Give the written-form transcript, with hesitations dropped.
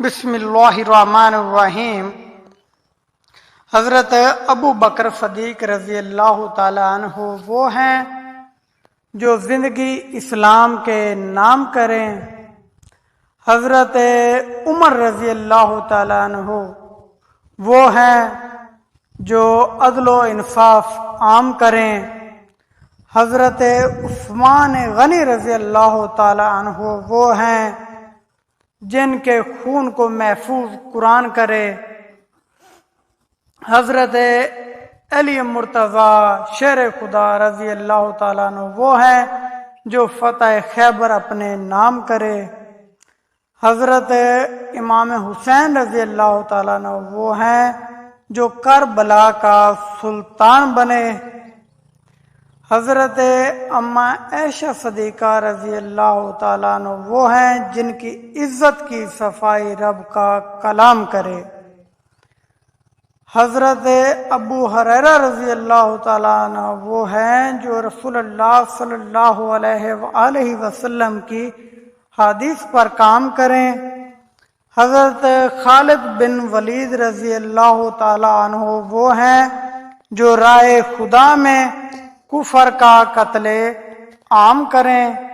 بسم اللہ الرحمن الرحیم۔ حضرت ابو بکر صدیق رضی اللہ تعالی عنہ وہ ہیں جو زندگی اسلام کے نام کریں۔ حضرت عمر رضی اللہ تعالی عنہ وہ ہیں جو عدل و انصاف عام کریں۔ حضرت عثمان غنی رضی اللہ تعالی عنہ وہ ہیں جن کے خون کو محفوظ قرآن کرے۔ حضرت علی مرتضی شیر خدا رضی اللہ تعالیٰ عنہ وہ ہیں جو فتح خیبر اپنے نام کرے۔ حضرت امام حسین رضی اللہ تعالیٰ عنہ وہ ہیں جو کربلا کا سلطان بنے۔ حضرت اماں عائشہ صدیقہ رضی اللہ تعالیٰ عنہ وہ ہیں جن کی عزت کی صفائی رب کا کلام کرے۔ حضرت ابو ہریرہ رضی اللہ تعالیٰ عنہ وہ ہیں جو رسول اللہ صلی اللہ علیہ وآلہ وسلم کی حدیث پر کام کریں۔ حضرت خالد بن ولید رضی اللہ تعالیٰ عنہ وہ ہیں جو رائے خدا میں کفر کا قتل عام کریں۔